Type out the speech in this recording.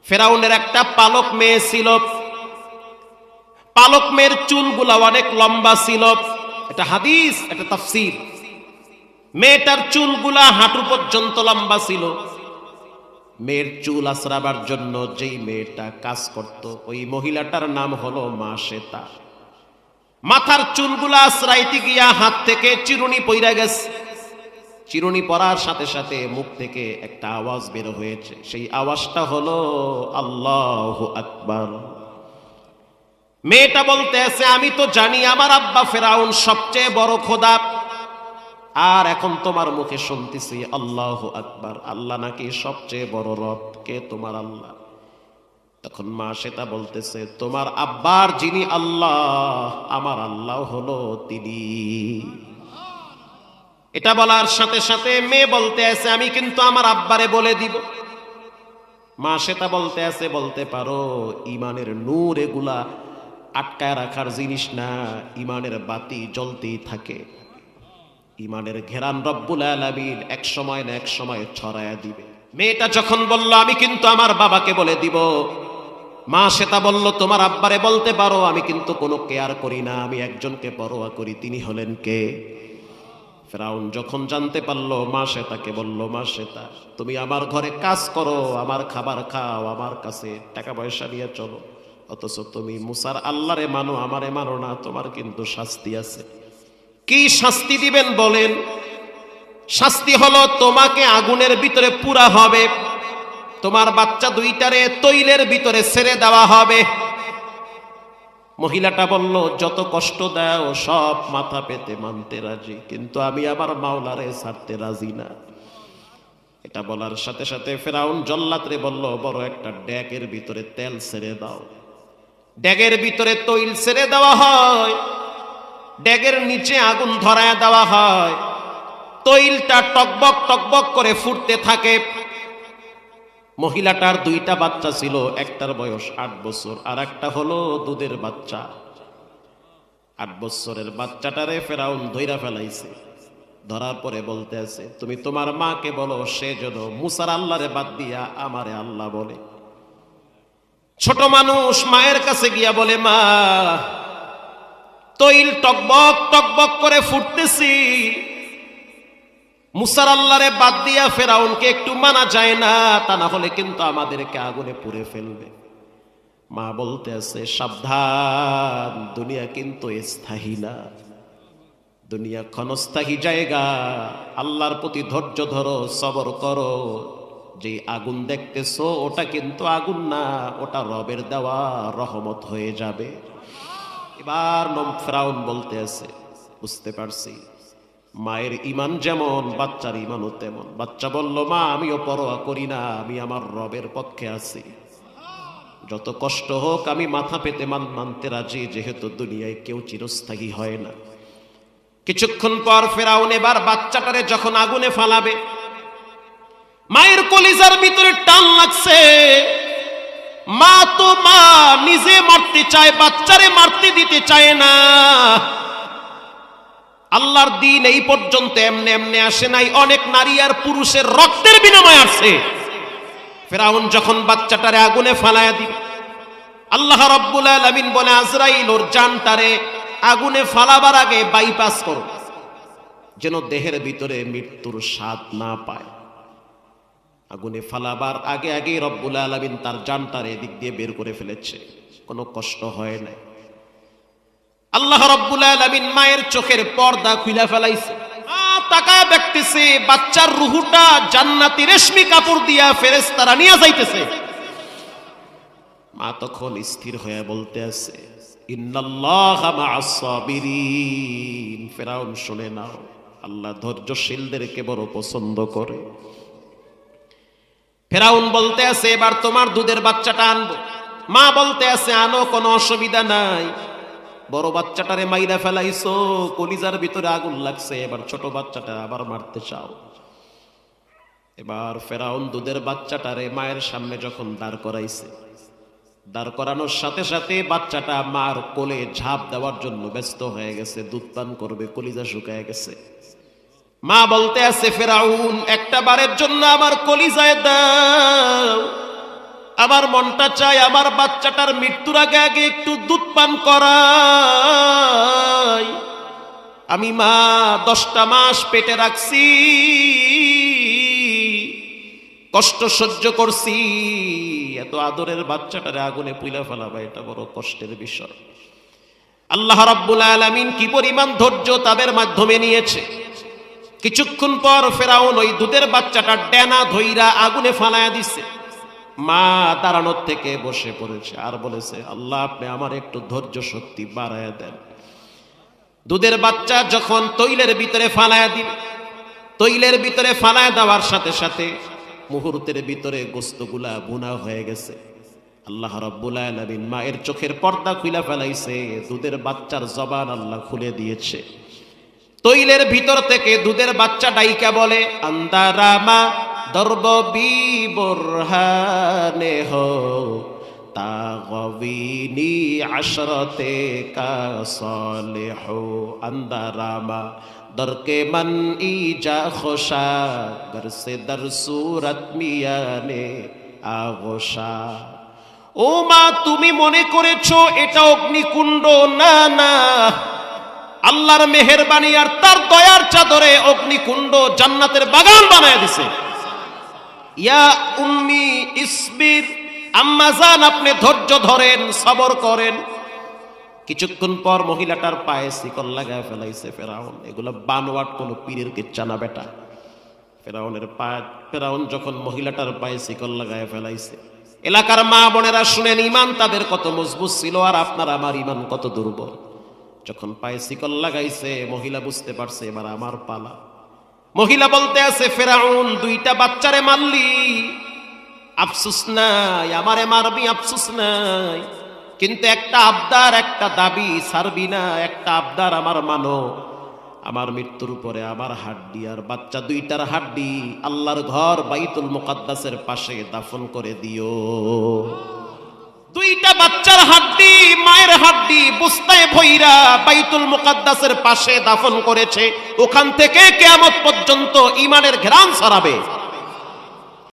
ফেরাউনের একটা পালক মেয়ে ছিল। পালক মেয়ের চুলগুলা অনেক লম্বা ছিল। এটা হাদিস, এটা তাফসীর। মেয়েটার চুলগুলা হাঁটু পর্যন্ত লম্বা ছিল। মেয়ের চুল আশ্রাবার জন্য যেই মেয়েটা কাজ করত, ওই মহিলাটার নাম হলো মা শ্বেতা। মাথার চুলগুলা আশ্রাইতে গিয়া হাত থেকে চিরুনি পইরা গেছে। চিরুনি পড়ার সাথে সাথে মুখ থেকে একটা আওয়াজ বের হয়েছে। সেই আওয়াজটা হলো আল্লাহু আকবার। মেয়েটা বলতে আছে, আমি তো জানি আমার আব্বা ফেরাউন সবচেয়ে বড় খোদা, আর এখন তোমার মুখে শুনতেছি আল্লাহু আকবার। আল্লাহ নাকি সবচেয়ে বড় রব। কে তোমার আল্লাহ? তখন মা শ্বেতা বলতেছে, তোমার আব্বার যিনি আল্লাহ, আমার আল্লাহ হলো তিনি। এটা বলার সাথে সাথে মেয়ে বলতে আছে, আমি কিন্তু আমার আব্বারে বলে দিব। মা শ্বেতা বলতে আছে, বলতে পারো, ইমানের নূর এগুলা আটকায় রাখার জিনিস না, ইমানের বাতি জ্বলতেই থাকে। ইমানের ঘেরান রব্বুল আলামিন এক সময় না এক সময় ছড়ায়া দিবে। মেয়েটা যখন বলল আমি কিন্তু আমার বাবাকে বলে দিব, মা শ্বেতা বলল তোমার আব্বারে বলতে পারো, আমি কিন্তু কোনো কেয়ার করি না, আমি একজনকে পরোয়া করি, তিনি হলেন কে? ফেরাউন যখন জানতে পারলো, মা শ্বেতাকে বলল, মা শ্বেতা তুমি আমার ঘরে কাজ করো, আমার খাবার খাও, আমার কাছে টাকা পয়সা নিয়ে চলো, অথচ তুমি মুসার আল্লাহরে মানো, আমারে মানো না, তোমার কিন্তু শাস্তি আছে। কি শাস্তি দিবেন বলেন? শাস্তি হলো তোমাকে আগুনের ভিতরে পুরা হবে, তোমার বাচ্চা দুইটারে তৈলের ভিতরে ছেড়ে দেওয়া হবে। মহিলাটা বলল, যত কষ্ট দাও সব মাথা পেতে মানতে রাজি, কিন্তু আমি আমার মাওলারে ছাড়তে রাজি না। এটা বলার সাথে সাথে ফেরাউন জল্লাদরে বলল, বড় একটা ড্যাগের ভিতরে তেল ছেড়ে দাও। ড্যাগের ভিতরে তৈল ছেড়ে দেওয়া হয়, ড্যাগের নিচে আগুন ধরায় দেওয়া হয়, তৈলটা টকবক টকবক করে ফুটতে থাকে। মহিলাটার দুইটা বাচ্চা ছিল, একটার বয়স 8 বছর, আর একটা হলো দুধের বাচ্চা। 8 বছরের বাচ্চাটারে ফেরাউন ধইরা ফেলাইছে। ধরার পরে বলতে আছে, তুমি তোমার মাকে বলো সে যেন মুসার আল্লাহরে বাদ দিয়া আমারে আল্লাহ বলে। ছোট মানুষ মায়ের কাছে গিয়া বলে, মা তৈল টকবক টকবক করে ফুটতেছি, মুসার আল্লাহরে বাদ দিয়া ফেরাউনকে একটু মানা যায় না, তা না হলে কিন্তু আমাদেরকে আগুনে পুড়ে ফেলবে। মা বলতে আছে, সাবধান, দুনিয়া কিন্তু স্থায়ী না, দুনিয়া ক্ষণস্থায়ী জায়গা। আল্লাহর প্রতি ধৈর্য ধরো, সবর করো। যে আগুন দেখতেছো ওটা কিন্তু আগুন না, ওটা রবের দেওয়া রহমত হয়ে যাবে। এবার ফেরাউন বলতে আছে, বুঝতে পারছি, মায়ের ইমান যেমন বাচ্চার ইমানও তেমন। বাচ্চা বলল, মা আমিও পরোয়া করি না, আমি আমার রবের পক্ষে আছি, যত কষ্ট হোক আমি মাথা পেতে মানতে রাজি, যেহেতু দুনিয়ায় কেউ চিরস্থায়ী হয় না। কিছুক্ষণ পর ফেরাউন এবার বাচ্চাটারে যখন আগুনে ফালাবে, মায়ের কলিজার ভিতরে টান লাগছে। মা তো মা, নিজে মারতে চায়, বাচ্চারে মারতে দিতে চায় না। আল্লাহর দিন এই পর্যন্ত এমনে এমনে আসে নাই, অনেক নারী আর পুরুষের রক্তের বিনিময়ে আসছে। ফেরাউন যখন বাচ্চাটারে আগুনে ফালায়া দিবে, আল্লাহ রাব্বুল আলামিন বলে, আজরাইল ওর জানটারে আগুনে ফালাবার আগে বাইপাস করো, যেন দেহের ভিতরে মৃত্যুর স্বাদ না পায়। আগুনে ফালাবার আগে আগে রব্বুল আলামিন তার জানটারে এদিক দিয়ে বের করে ফেলেছে, কোনো কষ্ট হয় না। আল্লাহ রাব্বুল আলামিন মায়ের চোখের পর্দা খুলে ফেলাইছে। তাকায় দেখতেছে বাচ্চার রুহুটা জান্নাতি রেশমি কাপড় দিয়া ফেরেশতারা নিয়ে যাইতেছে। মা তখন স্থির হয়ে বলতে আছে, ইন্নাল্লাহা মা'আস সাবিরিন। ফেরাউন শুনে নাও, আল্লাহ ধৈর্যশীলদেরকে বড় পছন্দ করে। ফেরাউন বলতে আছে, এবার তোমার দুধের বাচ্চাটা আনবো। মা বলতে আছে, আনো, কোনো অসুবিধা নাই। বড় বাচ্চাটারে মাইরা ফেলাইছো, কলিজার ভিতরে আগুন লাগছে, এবার ছোট বাচ্চাটা আবার মারতে চাও। এবার ফেরাউন দুধের বাচ্চাটারে মায়ের সামনে যখন দাঁড় করাইছে, দাঁড় করানোর সাথে সাথে বাচ্চাটা মার কোলে ঝাঁপ দেওয়ার জন্য ব্যস্ত হয়ে গেছে, দুধ পান করবে, কলিজা শুকায় গেছে। মা বলতে আছে, ফেরাউন একটা বারের জন্য আমার কলিজায় দাও। আমার মনটা চায় আমার বাচ্চাটার মৃত্যুর আগে আগে একটু দুধ পান করাই। আমি মা 10টা মাস পেটে রাখছি, কষ্ট সহ্য করছি, এত আদরের বাচ্চাটারে আগুনে পুইলা ফেলাবা এটা বড় কষ্টের বিষয়। আল্লাহ রাব্বুল আলামিন কি পরিমাণ ধৈর্য তাদের মাধ্যমে নিয়েছে। কিছুক্ষণ পর ফেরাউন ওই দুধের বাচ্চাটা ডেনা ধইরা আগুনে ফালায়া দিছে। মা দাঁড়ানোর থেকে বসে পড়েছে আর বলেছে, আল্লাহ আপনি আমার একটু ধৈর্য শক্তি বাড়ায়া দেন। দুধের বাচ্চা যখন তৈলের ভিতরে ফালায়া দিবে, তৈলের ভিতরে ফালায়া দেওয়ার সাথে সাথে মুহূর্তের ভিতরে গোস্তগুলা বুনা হয়ে গেছে। আল্লাহ রাব্বুল আলামিন মায়ের চোখের পর্দা খুলে ফেলাইছে, দুধের বাচ্চার জবান আল্লাহ খুলে দিয়েছে। তৈলের ভিতর থেকে দুধের বাচ্চা ডাইকা বলে, আন্দারামা দরব বি বুরহানে হো তাগবিনি আশরতে কা সালিহু। আন্দারামা দরকে মন ইজা খোশা গরসে দর সুরত মিয়ানে আগোশা। ও মা, তুমি মনে করেছো এটা অগ্নিকুণ্ড? না না, আল্লাহর মেহেরবানি আর তার দয়ার চাদরে অগ্নিকুণ্ড জান্নাতের বাগান বানায় দিছে। ইয়া উম্মি ইসবির, আম্মা জান আপনি ধৈর্য ধরেন, সবর করেন। কিছুক্ষণ পর মহিলাটার পায়ে শিকল লাগায় ফেলাইছে ফেরাউন। এগুলো বানোয়াট কোন পীরের কিচ্ছা না বেটা। ফেরাউন যখন মহিলাটার পায়ে শিকল লাগায় ফেলাইছে, এলাকার মা বোনেরা শুনেন, ইমান তাদের কত মজবুত ছিল আর আপনার আমার ইমান কত দুর্বল। যখন পায়ে শিকল লাগাইছে মহিলা বুঝতে পারছে এবার আমার পালা। মহিলা বলতে আছে, ফেরাউন 2টা বাচ্চারে মারলি, আফসোস নাই, আমারে মারবি আফসোস নাই, কিন্তু একটা আবদার, একটা দাবি ছাড়বি না। একটা আবদার আমার মানো, আমার মৃত্যুর পরে আমার হাড্ডি আর বাচ্চা 2টার হাড্ডি আল্লাহর ঘর বাইতুল মুকাদ্দাসের পাশে দাফন করে দিও। 2টা বাচ্চার হাড্ডি, মায়ের হাড্ডি বস্তায় ভইরা বাইতুল মুকাদ্দাসের পাশে দাফন করেছে। ওখান থেকে কিয়ামত পর্যন্ত ঈমানের ঘ্রাণ ছড়াবে।